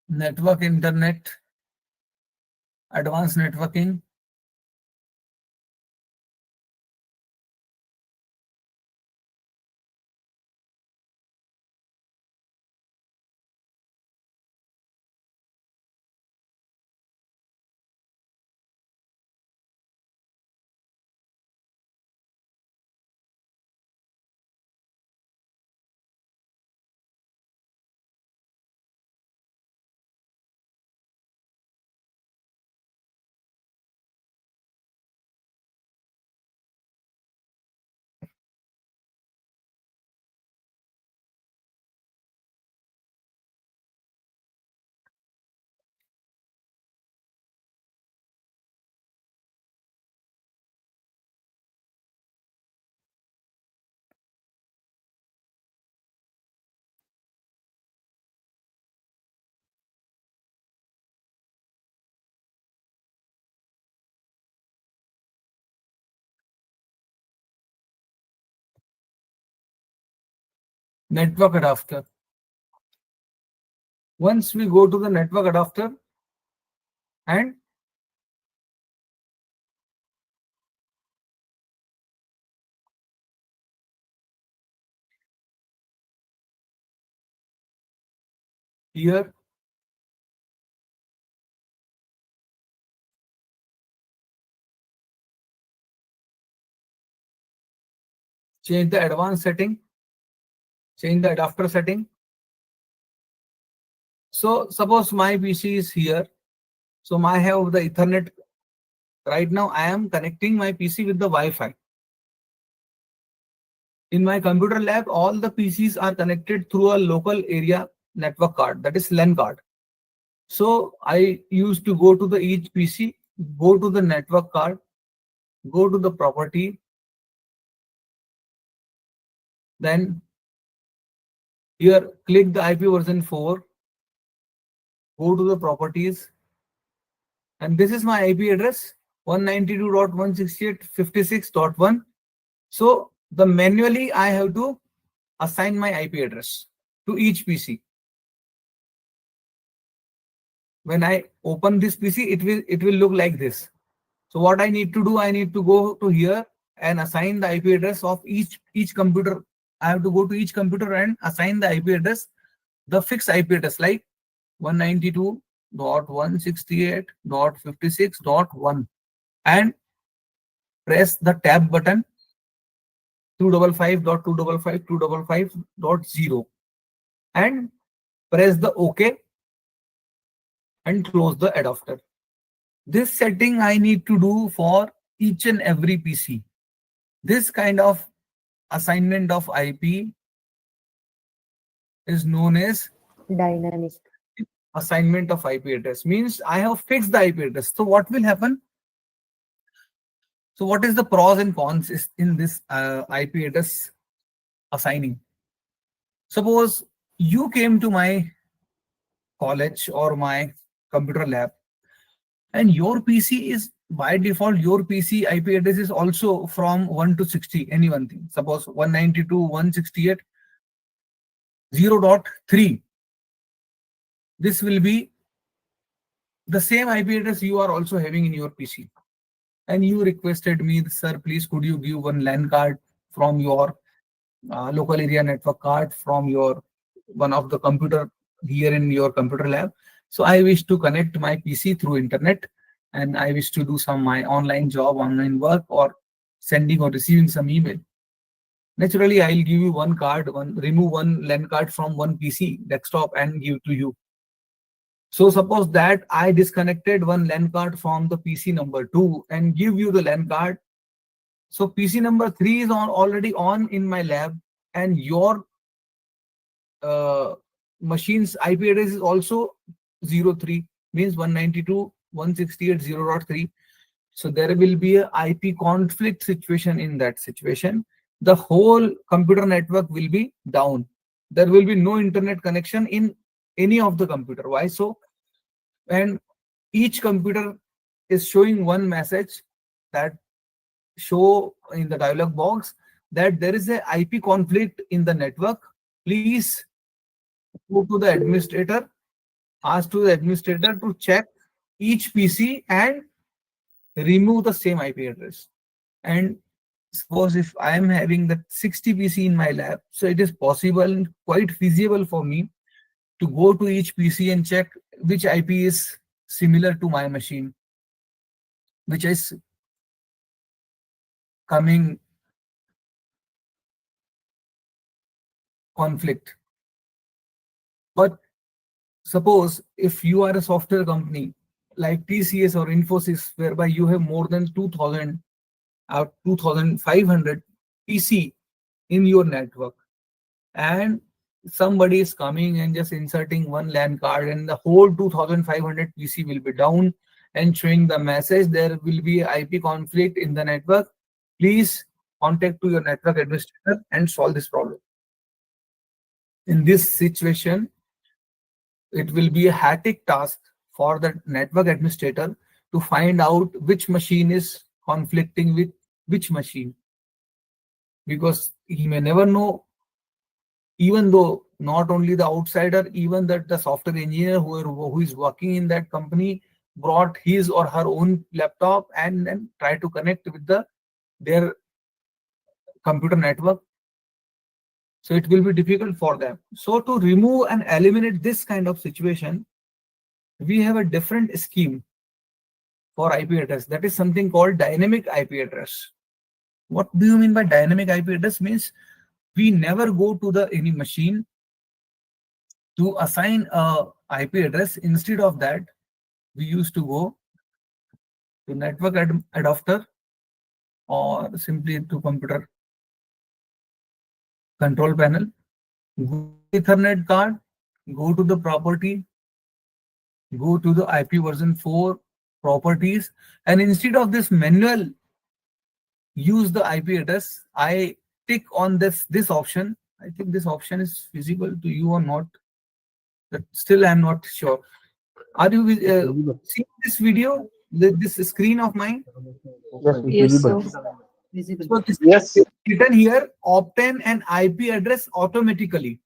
Network internet, advanced networking. network adapter. Once we go to the network adapter and here change the advanced setting, change the adapter setting. So suppose my PC is here. So I have the Ethernet. Right now I am connecting my PC with the Wi-Fi. In my computer lab, all the PCs are connected through a local area network card, that is LAN card. So I used to go to the each PC, go to the network card, go to the property, then here click the IP version 4, go to the properties, and this is my IP address 192.168.56.1. So the manually I have to assign my IP address to each PC. When I open this PC, it will look like this. So what I need to do, I need to go to here and assign the IP address of each computer. I have to go to each computer and assign the IP address, the fixed IP address like 192.168.56.1, and press the tab button 255.255.255.0 and press the OK and close the adapter. This setting I need to do for each and every PC. This kind of assignment of IP is known as Dynamic. assignment of IP address. Means I have fixed the IP address. So what will happen? So what is the pros and cons is in this IP address assigning? Suppose you came to my college or my computer lab and your PC is by default, your PC IP address is also from 1 to 60, any one thing. Suppose 192.168.0.3. This will be the same IP address you are also having in your PC. And you requested me, sir, please could you give one LAN card from your local area network card from your one of the computer here in your computer lab. So I wish to connect my PC through internet and I wish to do some my online job, online work, or sending or receiving some email. Naturally, I'll give you one card, remove one LAN card from one PC desktop and give to you. So suppose that I disconnected one LAN card from the PC number 2 and give you the LAN card. So PC number 3 is already on in my lab and your machine's IP address is also 03, means 192.168.0.3. So there will be a IP conflict situation. In that situation, the whole computer network will be down. There will be no internet connection in any of the computer. Why so? And each computer is showing one message that show in the dialog box that there is a IP conflict in the network. Please go to the administrator, ask to the administrator to check each PC and remove the same IP address. And suppose if I am having the 60 PC in my lab, so it is possible, quite feasible for me to go to each PC and check which IP is similar to my machine, which is coming conflict. But suppose if you are a software company like TCS or Infosys, whereby you have more than 2000 or 2500 PC in your network, and somebody is coming and just inserting one LAN card and the whole 2500 PC will be down and showing the message there will be IP conflict in the network, please contact to your network administrator and solve this problem. In this situation, it will be a hectic task for the network administrator to find out which machine is conflicting with which machine, because he may never know even though not only the outsider, even that the software engineer who is working in that company brought his or her own laptop and then try to connect with their computer network. So it will be difficult for them. So to remove and eliminate this kind of situation, we have a different scheme for IP address. That is something called dynamic IP address. What do you mean by dynamic IP address? Means we never go to the any machine to assign a IP address. Instead of that, we used to go to network adapter or simply to computer control panel, go to Ethernet card, go to the property, go to the IP version 4 properties, and instead of this manual use the IP address, I tick on this option. I think this option is visible to you or not. But still, I'm not sure. Are you seeing this video? This screen of mine? Yes, Yes, visible. Visible. So this Yes. is written here, obtain an IP address automatically.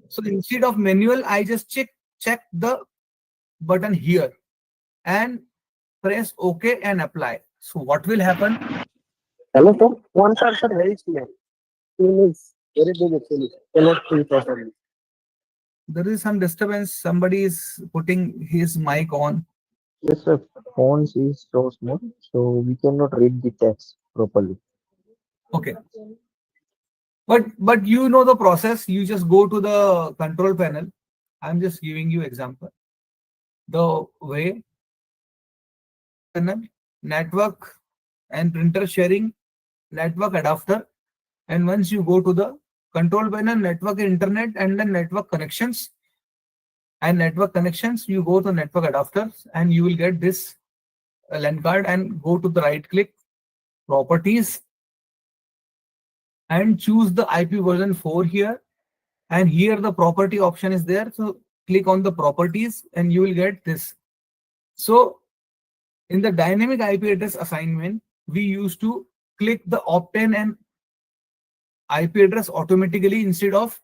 So instead of manual, I just check the button here and press OK and apply. So what will happen? Hello, sir. One sir, very clear. Screen is very big actually. Cannot see properly. There is some disturbance. Somebody is putting his mic on. Yes, sir. Fonts is so small, so we cannot read the text properly. Okay. But you know the process. You just go to the control panel. I'm just giving you example. The way panel, network and printer sharing, network adapter, and once you go to the control panel, network internet, and then network connections, and network connections, you go to network adapters and you will get this LAN card, and go to the right click properties and choose the IP version 4 here, and here the property option is there. So click on the properties and you will get this. So in the dynamic IP address assignment, we used to click the obtain an IP address automatically instead of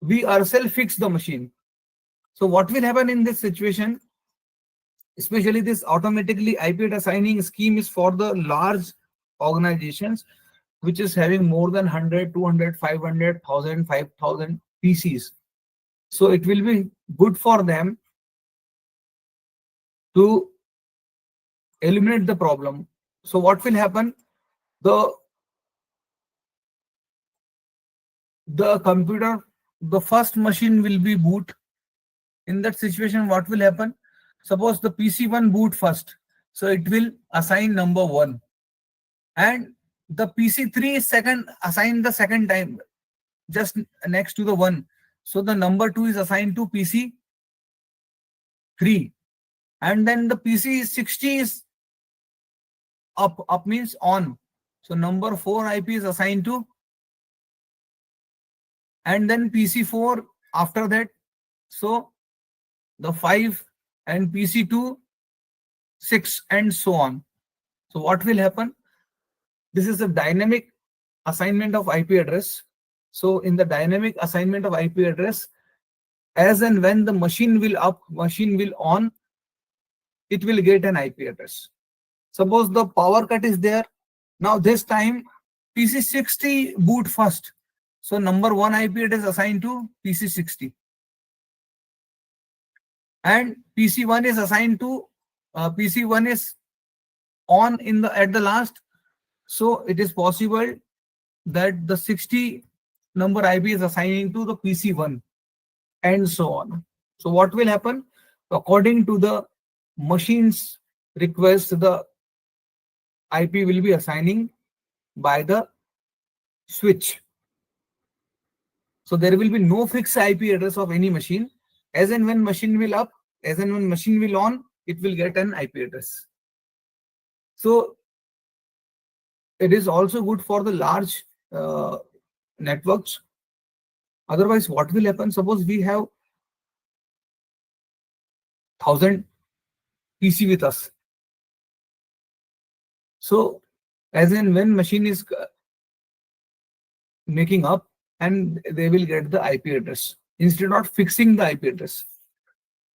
we ourselves fix the machine. So what will happen in this situation? Especially this automatically IP address assigning scheme is for the large organizations which is having more than 100, 200, 500, 1000, 5000 PCs. So it will be good for them to eliminate the problem. So what will happen? The computer, the first machine will be boot. In that situation, what will happen? Suppose the PC1 boot first, so it will assign number 1, and the PC3 is second, assign the second time just next to the 1. So the number 2 is assigned to PC3, and then the PC60 is up means on. So number 4 IP is assigned to, and then PC4 after that. So the 5 and PC2, 6 and so on. So what will happen? This is a dynamic assignment of IP address. So in the dynamic assignment of IP address, as and when the machine will up, machine will on, it will get an IP address. Suppose the power cut is there. Now this time PC60 boot first. So number 1 IP address assigned to PC60. And PC1 is assigned to PC1 is on in the at the last. So it is possible that the 60 number IP is assigning to the PC1 and so on. So what will happen? According to the machine's request, the IP will be assigning by the switch. So there will be no fixed IP address of any machine. As and when machine will up, as and when machine will on, it will get an IP address. So it is also good for the large networks. Otherwise, what will happen? Suppose we have 1000 PC with us. So as and when machine is making up, and they will get the IP address instead of fixing the IP address.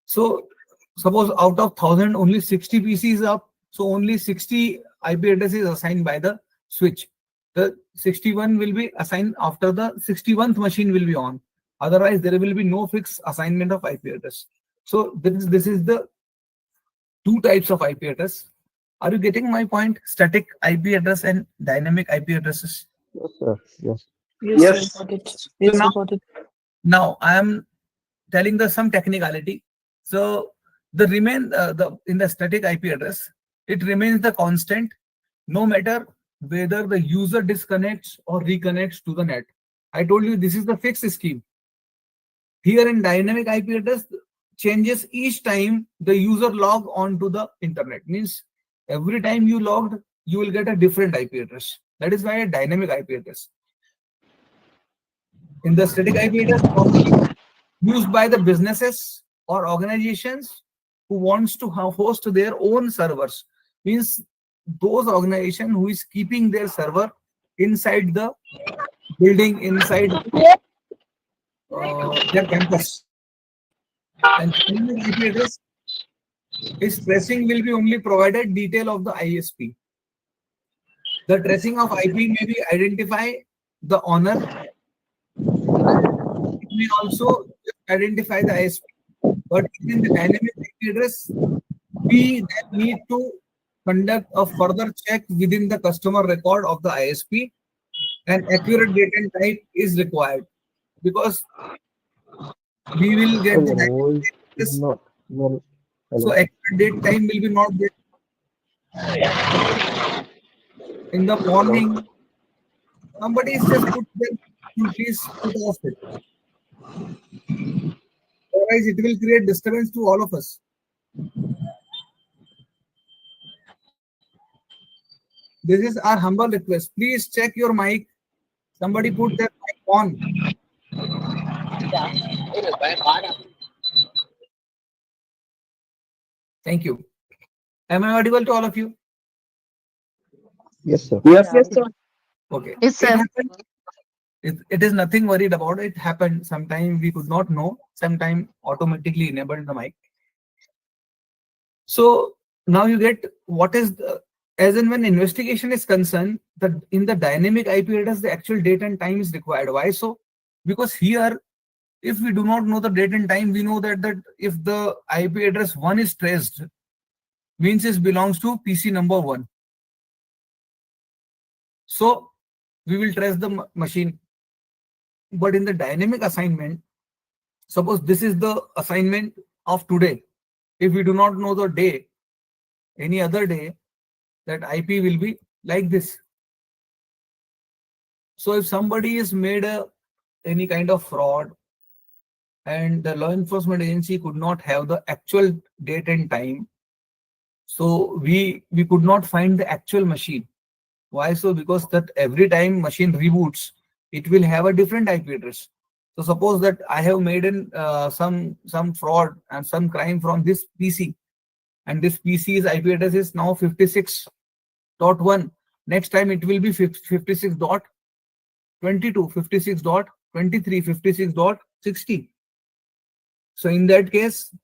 So suppose out of 1000 only 60 PCs up, so only 60 IP addresses assigned by the switch. The 61 will be assigned after the 61th machine will be on. Otherwise, there will be no fixed assignment of IP address. So this is the two types of IP address. Are you getting my point? Static IP address and dynamic IP addresses. Yes, sir. Yes. Yes, Yes. sir, got it. Yes, now- I got it. Now I am telling the some technicality. So the in the static IP address, it remains the constant no matter whether the user disconnects or reconnects to the net. I told you this is the fixed scheme. Here in dynamic IP address changes each time the user log on to the internet. Means every time you logged, you will get a different IP address. That is why a dynamic IP address. In the static IP address, normally used by the businesses or organizations who wants to host their own servers. Means those organization who is keeping their server inside the building, inside their campus. And dynamic IP address is tracing will be only provided detail of the ISP. The tracing of IP may be identify the owner. It may also identify the ISP. But in the dynamic IP address, we then need to conduct a further check within the customer record of the ISP, and accurate date and time is required because we will get the The dynamic voice is address. not well. So Hello. accurate date time will be not there. In the morning, somebody is just put there, please put off it. Otherwise, it will create disturbance to all of us. This is our humble request. Please check your mic. Somebody put their mic on. Thank you. Am I audible to all of you? Yes, sir. Yes, sir. Okay. Yes, It sir. happened. It is nothing worried about. It happened. Sometime we could not know. Sometime automatically enabled the mic. So now you get what is the, as and when investigation is concerned, that in the dynamic IP address, the actual date and time is required. Why so? Because here, if we do not know the date and time, we know that if the IP address 1 is traced, means it belongs to PC number 1. So we will trace the machine. But in the dynamic assignment, suppose this is the assignment of today. If we do not know the day, any other day, that IP will be like this. So if somebody is made any kind of fraud and the law enforcement agency could not have the actual date and time, so we could not find the actual machine. Why so? Because that every time machine reboots, it will have a different IP address. So suppose that I have made some fraud and some crime from this PC, and this PC's IP address is now 56.1. Next time it will be 56.22, 56.23, 56.60. So in that case,